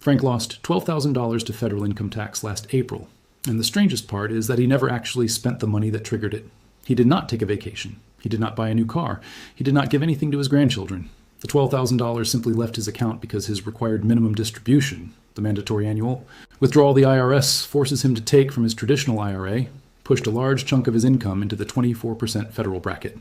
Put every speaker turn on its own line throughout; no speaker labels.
Frank lost $12,000 to federal income tax last April, and the strangest part is that he never actually spent the money that triggered it. He did not take a vacation. He did not buy a new car. He did not give anything to his grandchildren. The $12,000 simply left his account because his required minimum distribution, the mandatory annual withdrawal the IRS forces him to take from his traditional IRA, pushed a large chunk of his income into the 24% federal bracket.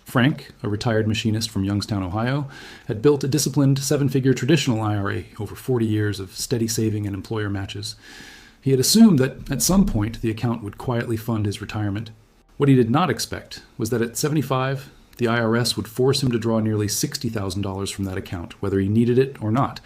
Frank, a retired machinist from Youngstown, Ohio, had built a disciplined seven-figure traditional IRA over 40 years of steady saving and employer matches. He had assumed that at some point the account would quietly fund his retirement. What he did not expect was that at 75, the IRS would force him to draw nearly $60,000 from that account, whether he needed it or not,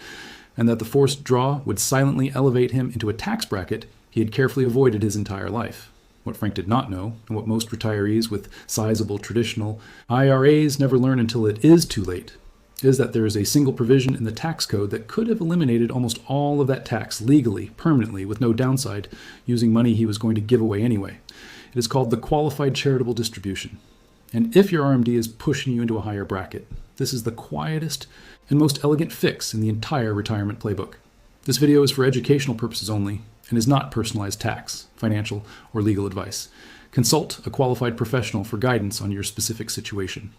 and that the forced draw would silently elevate him into a tax bracket he had carefully avoided his entire life. What Frank did not know, and what most retirees with sizable traditional IRAs never learn until it is too late, is that there is a single provision in the tax code that could have eliminated almost all of that tax legally, permanently, with no downside, using money he was going to give away anyway. It is called the qualified charitable distribution. And if your RMD is pushing you into a higher bracket, this is the quietest and most elegant fix in the entire retirement playbook. This video is for educational purposes only and is not personalized tax, financial, or legal advice. Consult a qualified professional for guidance on your specific situation.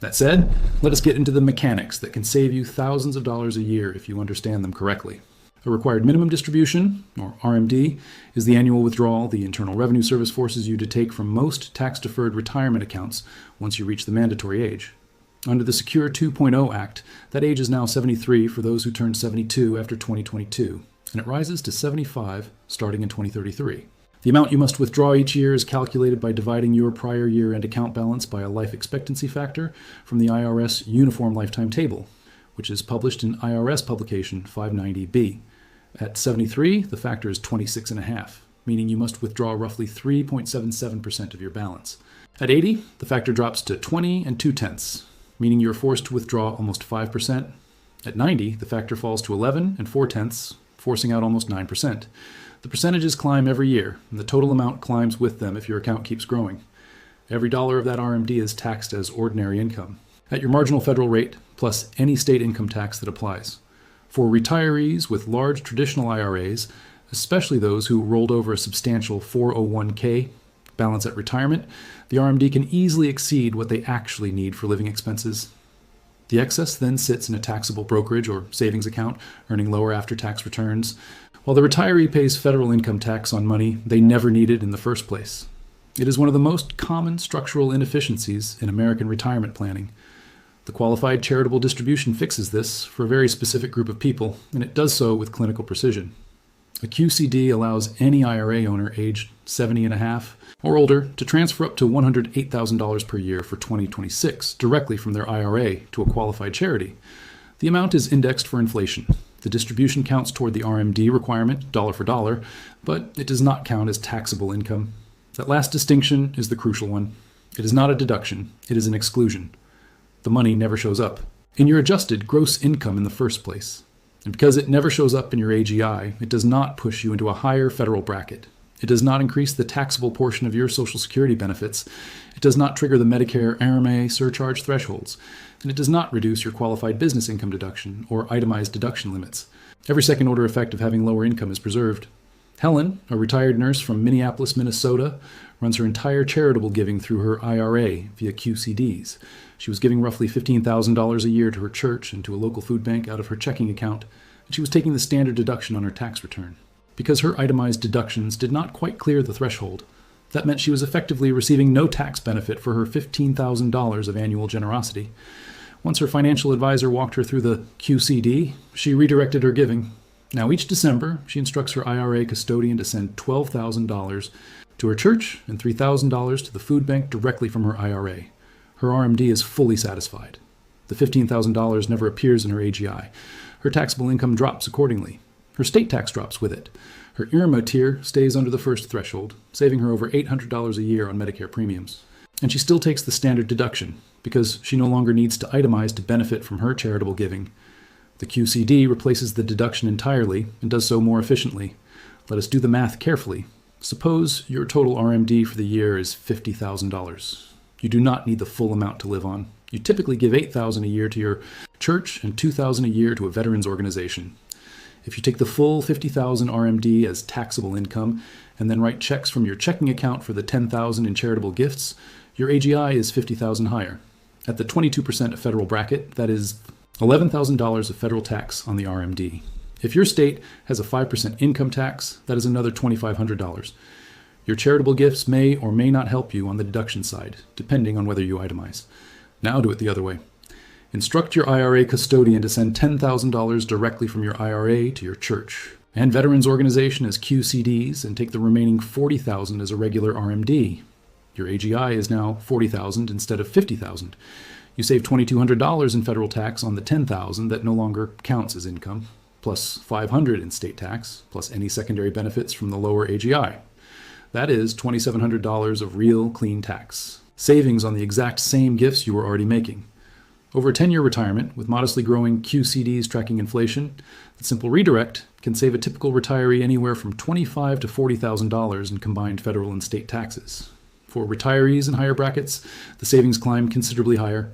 That said, let us get into the mechanics that can save you thousands of dollars a year if you understand them correctly. A required minimum distribution, or RMD, is the annual withdrawal the Internal Revenue Service forces you to take from most tax-deferred retirement accounts once you reach the mandatory age. Under the Secure 2.0 Act, that age is now 73 for those who turned 72 after 2022, and it rises to 75 starting in 2033. The amount you must withdraw each year is calculated by dividing your prior year-end account balance by a life expectancy factor from the IRS Uniform Lifetime Table, which is published in IRS Publication 590B. At 73, the factor is 26.5, meaning you must withdraw roughly 3.77% of your balance. At 80, the factor drops to 20 2/10, meaning you're forced to withdraw almost 5%. At 90, the factor falls to 11 4/10, forcing out almost 9%. The percentages climb every year, and the total amount climbs with them if your account keeps growing. Every dollar of that RMD is taxed as ordinary income, at your marginal federal rate, plus any state income tax that applies. For retirees with large traditional IRAs, especially those who rolled over a substantial 401k balance at retirement, the RMD can easily exceed what they actually need for living expenses. The excess then sits in a taxable brokerage or savings account, earning lower after-tax returns, while the retiree pays federal income tax on money they never needed in the first place. It is one of the most common structural inefficiencies in American retirement planning. The qualified charitable distribution fixes this for a very specific group of people, and it does so with clinical precision. A QCD allows any IRA owner aged 70 and a half or older to transfer up to $108,000 per year for 2026 directly from their IRA to a qualified charity. The amount is indexed for inflation. The distribution counts toward the RMD requirement, dollar for dollar, but it does not count as taxable income. That last distinction is the crucial one. It is not a deduction, it is an exclusion. The money never shows up in your adjusted gross income in the first place. And because it never shows up in your AGI, it does not push you into a higher federal bracket. It does not increase the taxable portion of your Social Security benefits. It does not trigger the Medicare RMD surcharge thresholds. And it does not reduce your qualified business income deduction or itemized deduction limits. Every second order effect of having lower income is preserved. Helen, a retired nurse from Minneapolis, Minnesota, runs her entire charitable giving through her IRA via QCDs. She was giving roughly $15,000 a year to her church and to a local food bank out of her checking account, and she was taking the standard deduction on her tax return. Because her itemized deductions did not quite clear the threshold, that meant she was effectively receiving no tax benefit for her $15,000 of annual generosity. Once her financial advisor walked her through the QCD, she redirected her giving. Now each December, she instructs her IRA custodian to send $12,000 to her church and $3,000 to the food bank directly from her IRA. Her RMD is fully satisfied. The $15,000 never appears in her AGI. Her taxable income drops accordingly. Her state tax drops with it. Her IRMA tier stays under the first threshold, saving her over $800 a year on Medicare premiums. And she still takes the standard deduction, because she no longer needs to itemize to benefit from her charitable giving. The QCD replaces the deduction entirely and does so more efficiently. Let us do the math carefully. Suppose your total RMD for the year is $50,000. You do not need the full amount to live on. You typically give $8,000 a year to your church and $2,000 a year to a veterans organization. If you take the full $50,000 RMD as taxable income and then write checks from your checking account for the $10,000 in charitable gifts, your AGI is $50,000 higher. At the 22% federal bracket, that is $11,000 of federal tax on the RMD. If your state has a 5% income tax, that is another $2,500. Your charitable gifts may or may not help you on the deduction side, depending on whether you itemize. Now do it the other way. Instruct your IRA custodian to send $10,000 directly from your IRA to your church and veterans organization as QCDs and take the remaining $40,000 as a regular RMD. Your AGI is now $40,000 instead of $50,000. You save $2,200 in federal tax on the $10,000 that no longer counts as income, plus $500 in state tax, plus any secondary benefits from the lower AGI. That is $2,700 of real clean tax. Savings on the exact same gifts you were already making. Over a 10-year retirement, with modestly growing QCDs tracking inflation, the simple redirect can save a typical retiree anywhere from $25,000 to $40,000 in combined federal and state taxes. For retirees in higher brackets, the savings climb considerably higher.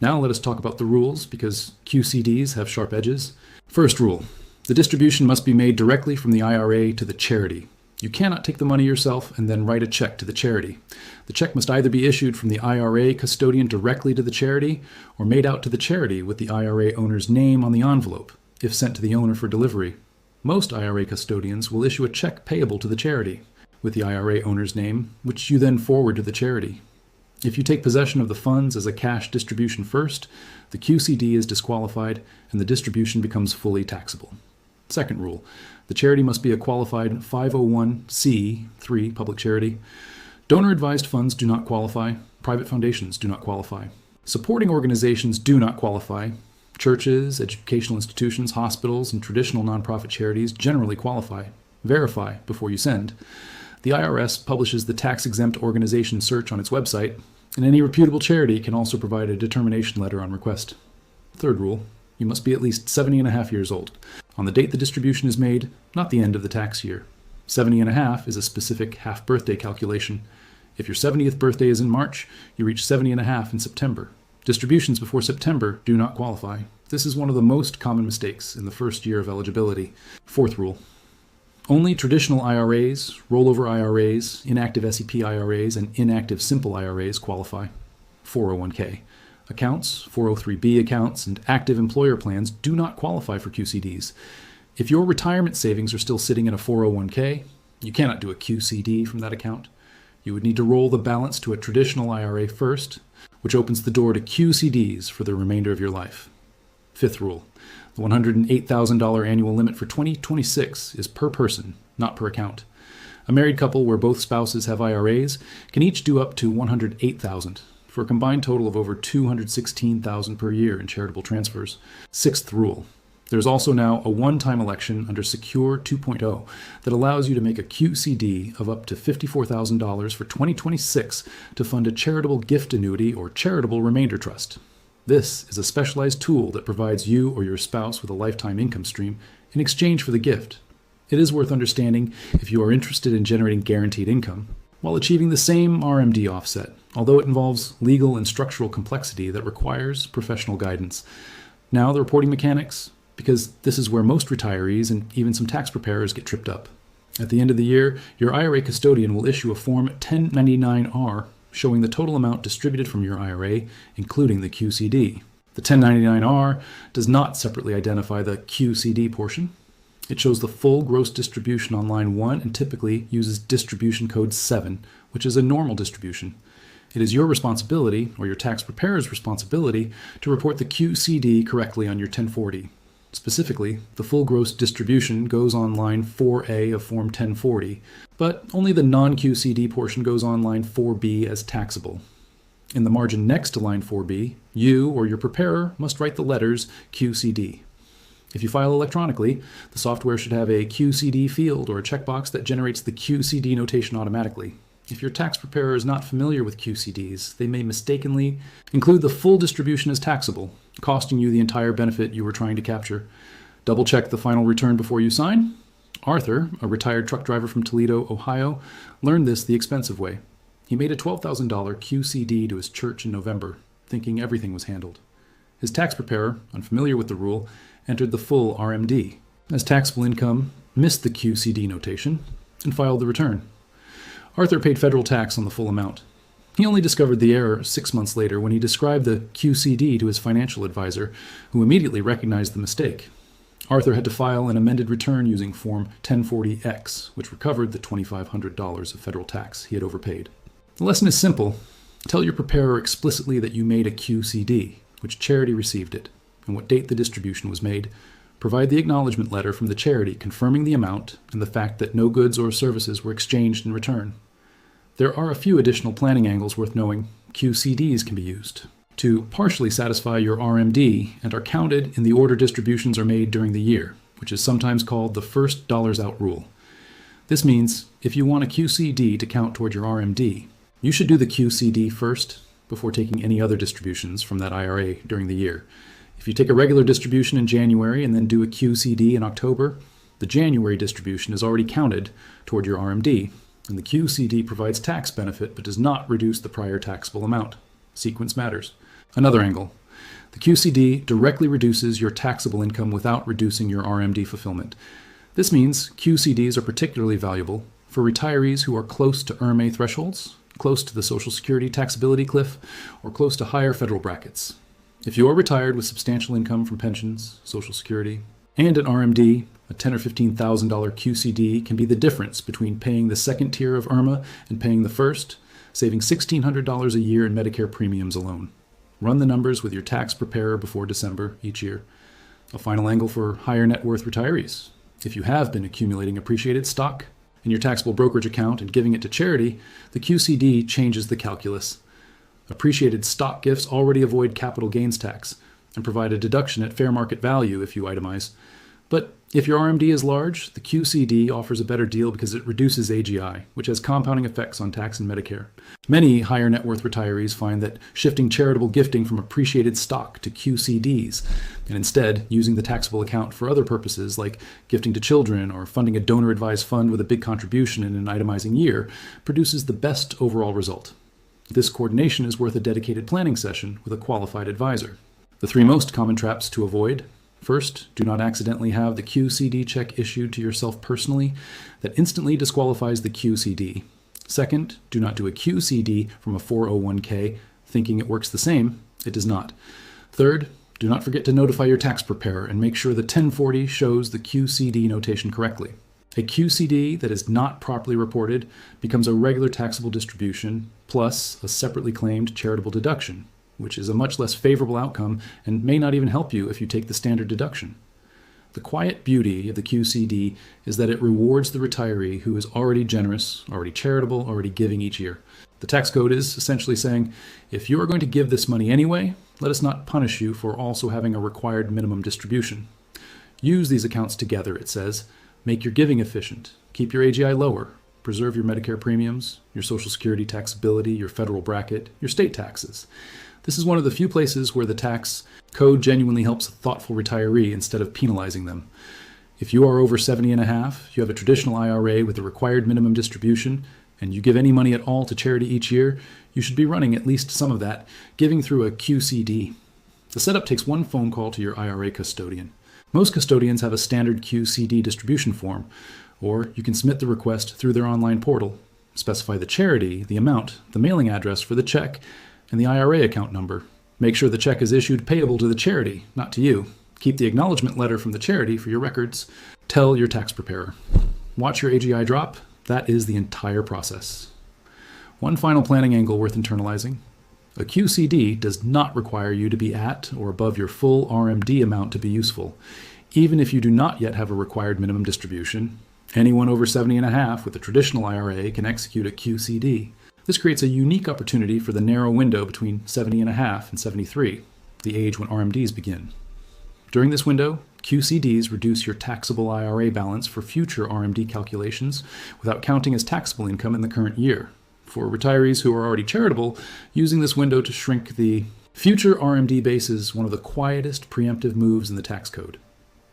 Now let us talk about the rules, because QCDs have sharp edges. First rule, the distribution must be made directly from the IRA to the charity. You cannot take the money yourself and then write a check to the charity. The check must either be issued from the IRA custodian directly to the charity or made out to the charity with the IRA owner's name on the envelope, if sent to the owner for delivery. Most IRA custodians will issue a check payable to the charity with the IRA owner's name, which you then forward to the charity. If you take possession of the funds as a cash distribution first, the QCD is disqualified and the distribution becomes fully taxable. Second rule, the charity must be a qualified 501c3 public charity. Donor-advised funds do not qualify. Private foundations do not qualify. Supporting organizations do not qualify. Churches, educational institutions, hospitals, and traditional nonprofit charities generally qualify. Verify before you send. The IRS publishes the tax-exempt organization search on its website, and any reputable charity can also provide a determination letter on request. Third rule, you must be at least 70 and a half years old on the date the distribution is made, not the end of the tax year. 70 and a half is a specific half-birthday calculation. If your 70th birthday is in March, you reach 70 and a half in September. Distributions before September do not qualify. This is one of the most common mistakes in the first year of eligibility. Fourth rule, only traditional IRAs, rollover IRAs, inactive SEP IRAs, and inactive simple IRAs qualify. 401k. Accounts, 403b accounts, and active employer plans do not qualify for QCDs. If your retirement savings are still sitting in a 401k, you cannot do a QCD from that account. You would need to roll the balance to a traditional IRA first, which opens the door to QCDs for the remainder of your life. Fifth rule, the $108,000 annual limit for 2026 is per person, not per account. A married couple where both spouses have IRAs can each do up to $108,000. For a combined total of over $216,000 per year in charitable transfers. Sixth rule, there's also now a one-time election under Secure 2.0 that allows you to make a QCD of up to $54,000 for 2026 to fund a charitable gift annuity or charitable remainder trust. This is a specialized tool that provides you or your spouse with a lifetime income stream in exchange for the gift. It is worth understanding if you are interested in generating guaranteed income while achieving the same RMD offset, although it involves legal and structural complexity that requires professional guidance. Now the reporting mechanics, because this is where most retirees and even some tax preparers get tripped up. At the end of the year, your IRA custodian will issue a Form 1099-R showing the total amount distributed from your IRA, including the QCD. The 1099-R does not separately identify the QCD portion. It shows the full gross distribution on line 1 and typically uses distribution code 7, which is a normal distribution. It is your responsibility, or your tax preparer's responsibility, to report the QCD correctly on your 1040. Specifically, the full gross distribution goes on line 4A of Form 1040, but only the non-QCD portion goes on line 4B as taxable. In the margin next to line 4B, you or your preparer must write the letters QCD. If you file electronically, the software should have a QCD field or a checkbox that generates the QCD notation automatically. If your tax preparer is not familiar with QCDs, they may mistakenly include the full distribution as taxable, costing you the entire benefit you were trying to capture. Double-check the final return before you sign. Arthur, a retired truck driver from Toledo, Ohio, learned this the expensive way. He made a $12,000 QCD to his church in November, thinking everything was handled. His tax preparer, unfamiliar with the rule, entered the full RMD. as taxable income missed the QCD notation and filed the return. Arthur paid federal tax on the full amount. He only discovered the error 6 months later when he described the QCD to his financial advisor, who immediately recognized the mistake. Arthur had to file an amended return using Form 1040X, which recovered the $2,500 of federal tax he had overpaid. The lesson is simple. Tell your preparer explicitly that you made a QCD, which charity received it, and what date the distribution was made. Provide the acknowledgement letter from the charity confirming the amount and the fact that no goods or services were exchanged in return. There are a few additional planning angles worth knowing. QCDs can be used to partially satisfy your RMD and are counted in the order distributions are made during the year, which is sometimes called the first dollars out rule. This means if you want a QCD to count toward your RMD, you should do the QCD first before taking any other distributions from that IRA during the year. If you take a regular distribution in January and then do a QCD in October, the January distribution is already counted toward your RMD, and the QCD provides tax benefit but does not reduce the prior taxable amount. Sequence matters. Another angle. The QCD directly reduces your taxable income without reducing your RMD fulfillment. This means QCDs are particularly valuable for retirees who are close to RMA thresholds, close to the Social Security taxability cliff, or close to higher federal brackets. If you are retired with substantial income from pensions, Social Security, and an RMD, a $10,000 or $15,000 QCD can be the difference between paying the second tier of IRMA and paying the first, saving $1,600 a year in Medicare premiums alone. Run the numbers with your tax preparer before December each year. A final angle for higher net worth retirees. If you have been accumulating appreciated stock in your taxable brokerage account and giving it to charity, the QCD changes the calculus. Appreciated stock gifts already avoid capital gains tax and provide a deduction at fair market value if you itemize. But if your RMD is large, the QCD offers a better deal because it reduces AGI, which has compounding effects on tax and Medicare. Many higher net worth retirees find that shifting charitable gifting from appreciated stock to QCDs, and instead using the taxable account for other purposes like gifting to children or funding a donor-advised fund with a big contribution in an itemizing year, produces the best overall result. This coordination is worth a dedicated planning session with a qualified advisor. The 3 most common traps to avoid. First, do not accidentally have the QCD check issued to yourself personally that instantly disqualifies the QCD. Second, do not do a QCD from a 401k thinking it works the same. It does not. Third, do not forget to notify your tax preparer and make sure the 1040 shows the QCD notation correctly. A QCD that is not properly reported becomes a regular taxable distribution plus a separately claimed charitable deduction, which is a much less favorable outcome and may not even help you if you take the standard deduction. The quiet beauty of the QCD is that it rewards the retiree who is already generous, already charitable, already giving each year. The tax code is essentially saying, if you are going to give this money anyway, let us not punish you for also having a required minimum distribution. Use these accounts together, it says. Make your giving efficient. Keep your AGI lower. Preserve your Medicare premiums, your Social Security taxability, your federal bracket, your state taxes. This is one of the few places where the tax code genuinely helps a thoughtful retiree instead of penalizing them. If you are over 70 and a half, you have a traditional IRA with a required minimum distribution, and you give any money at all to charity each year, you should be running at least some of that, giving through a QCD. The setup takes 1 phone call to your IRA custodian. Most custodians have a standard QCD distribution form, or you can submit the request through their online portal. Specify the charity, the amount, the mailing address for the check, and the IRA account number. Make sure the check is issued payable to the charity, not to you. Keep the acknowledgement letter from the charity for your records. Tell your tax preparer. Watch your AGI drop. That is the entire process. One final planning angle worth internalizing. A QCD does not require you to be at or above your full RMD amount to be useful. Even if you do not yet have a required minimum distribution, anyone over 70 and a half with a traditional IRA can execute a QCD. This creates a unique opportunity for the narrow window between 70 and a half and 73, the age when RMDs begin. During this window, QCDs reduce your taxable IRA balance for future RMD calculations without counting as taxable income in the current year. For retirees who are already charitable, using this window to shrink the future RMD base is one of the quietest preemptive moves in the tax code.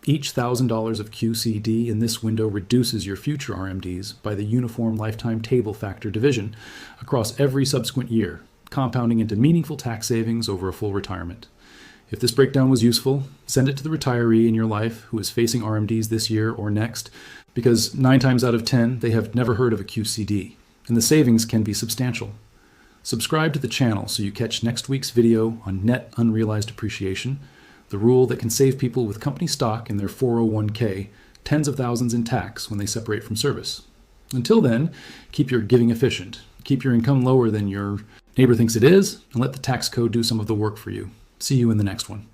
Each $1,000 of QCD in this window reduces your future RMDs by the uniform lifetime table factor division across every subsequent year, compounding into meaningful tax savings over a full retirement. If this breakdown was useful, send it to the retiree in your life who is facing RMDs this year or next, because 9 times out of 10, they have never heard of a QCD, and the savings can be substantial. Subscribe to the channel so you catch next week's video on net unrealized appreciation, the rule that can save people with company stock in their 401k tens of thousands in tax when they separate from service. Until then, keep your giving efficient, keep your income lower than your neighbor thinks it is, and let the tax code do some of the work for you. See you in the next one.